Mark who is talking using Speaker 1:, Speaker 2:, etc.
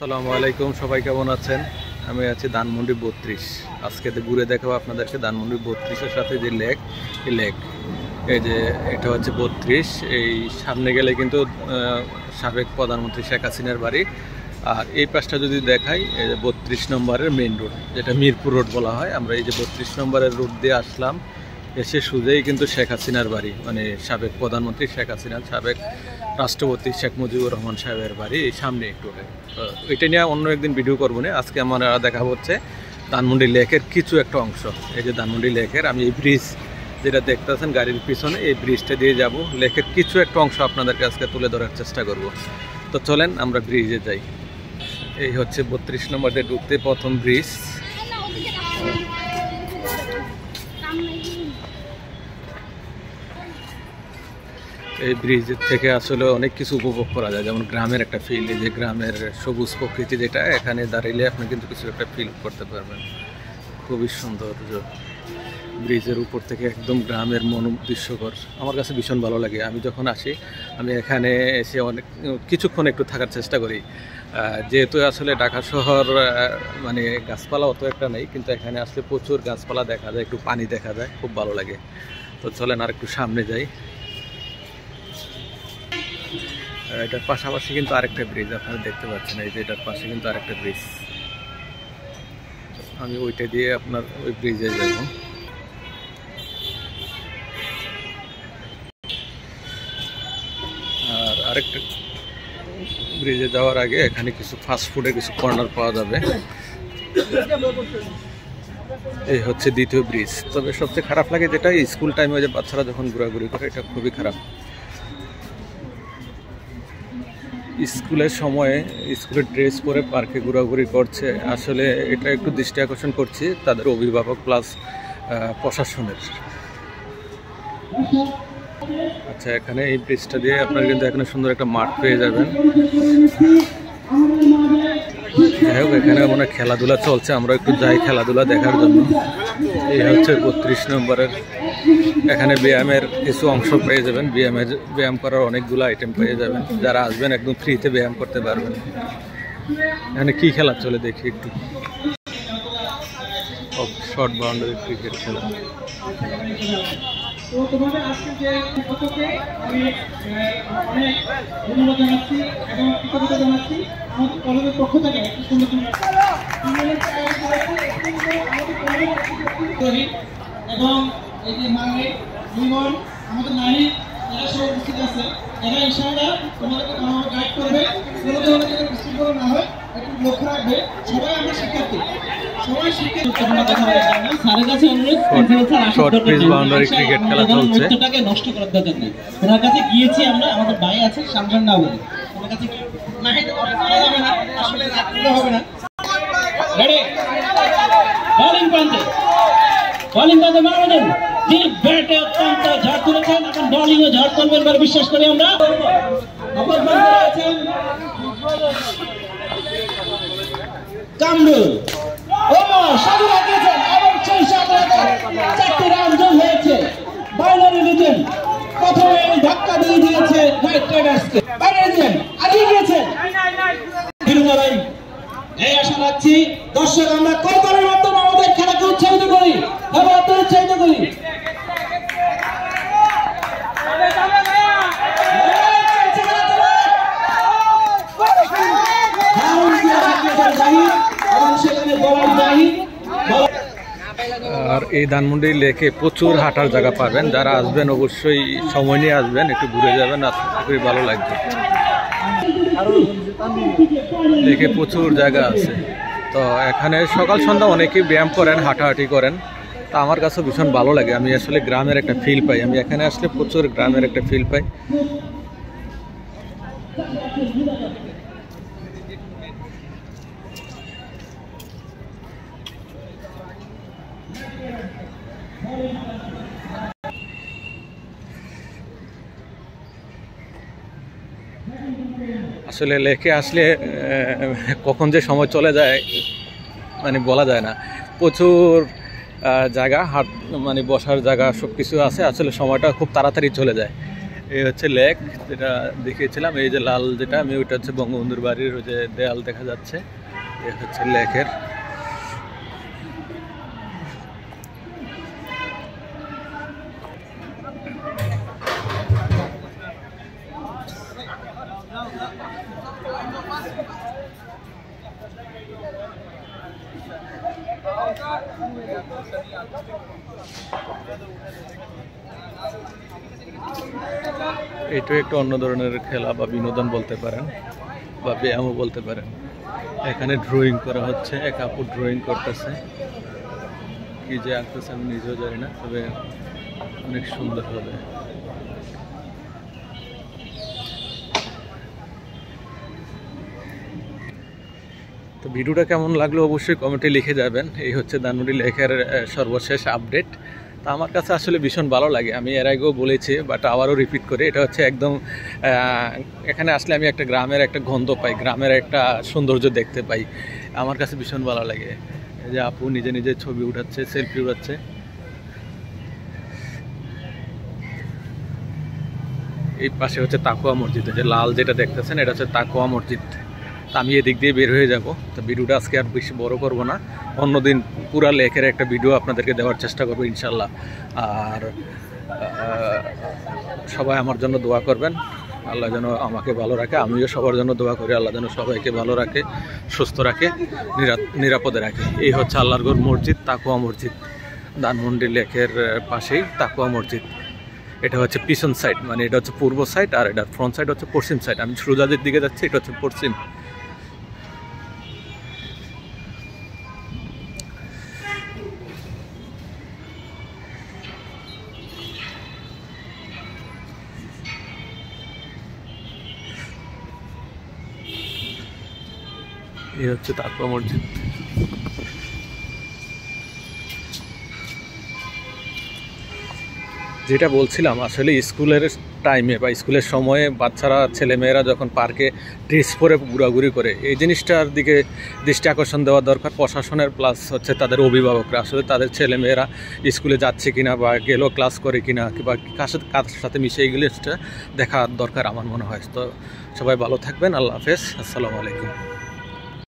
Speaker 1: আসসালামু আলাইকুম, সবাই কেমন আছেন? আমি আছি ধানমন্ডি 32। আজকে ঘুরে দেখাবো আপনাদেরকে ধানমন্ডি 32-এর সাথে যে লেক, এই লেক, এই যে এটা হচ্ছে 32। এই সামনে গেলে কিন্তু সাবেক প্রধানমন্ত্রী শেখ হাসিনার বাড়ি। আর এই পাশটা যদি দেখাই, এই যে 32 নম্বরের মেইন রোড, যেটা মিরপুর রোড বলা হয়। আমরা এই যে 32 নম্বরের রোড দিয়ে আসলাম, এসে সোজাই কিন্তু শেখ হাসিনার বাড়ি, মানে সাবেক প্রধানমন্ত্রী শেখ হাসিনার, সাবেক রাষ্ট্রপতি শেখ মুজিবুর রহমান সাহেবের বাড়ি এই সামনে একটু। এটা নিয়ে অন্য একদিন ভিডিও করবো না। আজকে আমরা দেখা হচ্ছে ধানমন্ডি লেকের কিছু একটা অংশ। এই যে ধানমন্ডি লেকের, আমি এই ব্রিজ যেটা দেখতেছেন গাড়ির পিছনে, এই ব্রিজটা দিয়ে যাব। লেকের কিছু একটা অংশ আপনাদেরকে আজকে তুলে ধরার চেষ্টা করব। তো চলেন আমরা ব্রিজে যাই। এই হচ্ছে 32 নম্বর দিয়ে ঢুকতে প্রথম ব্রিজ। এই ব্রিজের থেকে আসলে অনেক কিছু উপভোগ করা যায়, যেমন গ্রামের একটা ফিল। এই যে গ্রামের সবুজ প্রকৃতি, যেটা এখানে দাঁড়িয়ে আপনি কিন্তু কিছু একটা ফিল করতে পারবেন। খুবই সৌন্দর্য ব্রিজের উপর থেকে একদম গ্রামের দৃশ্যকর। আমার কাছে ভীষণ ভালো লাগে। আমি যখন আসি, আমি এখানে এসে অনেক কিছুক্ষণ একটু থাকার চেষ্টা করি। যেহেতু আসলে ঢাকা শহর মানে গাছপালা অত একটা নেই, কিন্তু এখানে আসলে প্রচুর গাছপালা দেখা যায়, একটু পানি দেখা যায়, খুব ভালো লাগে। তো চলেন আর একটু সামনে যাই। এটার পাশাপাশি কিন্তু আরেকটা ব্রিজ আপনারা দেখতে পাচ্ছেন। এই যে এটার পাশে কিন্তু আরেকটা ব্রিজ। আমি ওইটা দিয়ে আপনার ওই ব্রিজে যাব। আর আরেকটা ব্রিজে যাওয়ার আগে এখানে কিছু ফাস্টফুডের কিছু কর্নার পাওয়া যাবে। এই হচ্ছে দ্বিতীয় ব্রিজ। তবে সবচেয়ে খারাপ লাগে যেটা, স্কুল টাইমে যে বাচ্চারা যখন ঘোরাঘুরি করে, এটা খুবই খারাপ। স্কুলের সময়ে স্কুলের ড্রেস পরে পার্কে ঘোরাঘুরি করছে, আসলে এটা একটু দৃষ্টি আকর্ষণ করছি তাদের অভিভাবক প্লাস প্রশাসনের। আচ্ছা, এখানে এই ব্রিজটা দিয়ে আপনারা কিন্তু এখানে সুন্দর একটা মাঠ পেয়ে যাবেন। যাই হোক, এখানে মনে হয় খেলাধুলা চলছে, আমরা একটু যাই খেলাধুলা দেখার জন্য। এই হচ্ছে 32 নম্বরের। এখানে ব্যায়ামের কিছু অংশ পেয়ে যাবেন, ব্যায়াম করার অনেকগুলো আইটেম পেয়ে যাবেন। যারা আসবেন একদম ফ্রিতে ব্যায়াম করতে পারবেন। এখানে কি খেলা চলে দেখি একটু। শর্ট বাউন্ডারি ক্রিকেট খেলা।
Speaker 2: এবং এই যে আমাদের নারী, এরা সব উপস্থিত আছে। এরা ইনশাআল্লাহ তোমাদেরকে ভালোভাবে গাইড করবে। কোনো ধরনের যাতে বিশৃঙ্খলা না হয় একটু লক্ষ্য রাখবে। সবাই আমরা শিক্ষার্থী, সবাই শিক্ষার্থী। স্যারের কাছে অনুরোধ, নষ্ট করার দরকার নেই। ওনার কাছে গিয়েছি আমরা, আমাদের ভাই আছে সামনের না বলে ওনার কাছে আসলে হবে না। বোলিং প্রান্তে মাহমুদুল যিনি ব্যাটে অত্যন্ত ঝড় তুলেছেন, এখন বোলিংয়ে ঝড় তুলবেন বলে বিশ্বাস করি আমরা। কামরুল সাধু লাগিয়েছেন এবং সেই সাথে 4টি রান যোগ হয়েছে। বাইনারি লিজেন্ড প্রথমে ধাক্কা দিয়ে দিয়েছে হোয়াইট রাইডার্সকে। বাইনারি লিজেন্ড আগিয়ে গিয়েছেন। এই আশা রাখছি দর্শক আমরা করতালির মাধ্যমে আমাদের খেলাকে উৎসাহিত করি এবং উৎসাহিত করি।
Speaker 1: আর এই ধানমন্ডি লেকে প্রচুর হাঁটার জায়গা পাবেন। যারা আসবেন অবশ্যই সময় নিয়ে আসবেন, একটু ঘুরে যাবেন, খুবই ভালো লাগবে। লেকে প্রচুর জায়গা আছে। তো এখানে সকাল সন্ধ্যা অনেকেই ব্যায়াম করেন, হাঁটাহাঁটি করেন। তা আমার কাছে ভীষণ ভালো লাগে। আমি আসলে গ্রামের একটা ফিল পাই। আমি এখানে আসলে প্রচুর গ্রামের একটা ফিল পাই। আসলে লেকে আসলে কখন যে সময় চলে যায় মানে বলা যায় না। প্রচুর জায়গা, মানে বসার জায়গা সব কিছু আছে। আসলে সময়টা খুব তাড়াতাড়ি চলে যায়। এই হচ্ছে লেক যেটা দেখিয়েছিলাম, এই যে লাল যেটা আমি ওইটা হচ্ছে বঙ্গবন্ধুর বাড়ির ওই যে দেয়াল দেখা যাচ্ছে, এই হচ্ছে লেকের। এটা একটু অন্য ধরনের খেলা বা বিনোদন বলতে পারেন বা ব্যায়ামও বলতে পারেন। এখানে ড্রয়িং করা হচ্ছে, এক আপু ড্রয়িং করতেছে, কি যে আঁকতেছে আমি নিজেও জানি না, তবে অনেক সুন্দর হবে। তো ভিডিওটা কেমন লাগলো অবশ্যই কমেন্টে লিখে যাবেন। এই হচ্ছে ধানমন্ডি লেকের সর্বশেষ আপডেট। তা আমার কাছে আসলে ভীষণ ভালো লাগে, আমি এর আগেও বলেছি বাট আবারও রিপিট করি, এটা হচ্ছে একদম এখানে আসলে আমি একটা গ্রামের একটা গন্ধ পাই, গ্রামের একটা সৌন্দর্য দেখতে পাই, আমার কাছে ভীষণ ভালো লাগে। এই যে আপু নিজে নিজে ছবি উঠাচ্ছে, সেলফি উঠাচ্ছে। এই পাশে হচ্ছে তাকুয়া মসজিদ, যে লাল যেটা দেখতেছেন এটা হচ্ছে তাকুয়া মসজিদ। তা আমি এদিক দিয়ে বের হয়ে যাব। তো ভিডিওটা আজকে আর বেশি বড় করব না, অন্যদিন পুরা লেকের একটা ভিডিও আপনাদেরকে দেওয়ার চেষ্টা করবো ইনশাল্লাহ। আর সবাই আমার জন্য দোয়া করবেন, আল্লাহ যেন আমাকে ভালো রাখে, আমিও সবার জন্য দোয়া করি আল্লাহ যেন সবাইকে ভালো রাখে, সুস্থ রাখে, নিরাপদে রাখে। এই হচ্ছে আল্লাহর ঘর মসজিদ, তাকুয়া মসজিদ, ধানমন্ডি লেকের পাশেই তাকুয়া মসজিদ। এটা হচ্ছে পিছন সাইড, মানে এটা হচ্ছে পূর্ব সাইড, আর এটার ফ্রন্ট সাইড হচ্ছে পশ্চিম সাইড। আমি সুজাদের দিকে যাচ্ছি, এটা হচ্ছে পশ্চিম। এই হচ্ছে তাকুয়া মসজিদ। যেটা বলছিলাম, আসলে স্কুলের টাইমে বা স্কুলের সময়ে বাচ্চারা ছেলেমেয়েরা যখন পার্কে ড্রেস পরে ঘোরাঘুরি করে, এই জিনিসটার দিকে দৃষ্টি আকর্ষণ দেওয়া দরকার প্রশাসনের, প্লাস হচ্ছে তাদের অভিভাবকরা। আসলে তাদের ছেলেমেয়েরা স্কুলে যাচ্ছে কিনা বা গেলেও ক্লাস করে কিনা বা কার সাথে মিশে, এই জিনিসটা দেখা দরকার আমার মনে হয়। তো সবাই ভালো থাকবেন, আল্লাহ হাফেজ, আসসালামু আলাইকুম।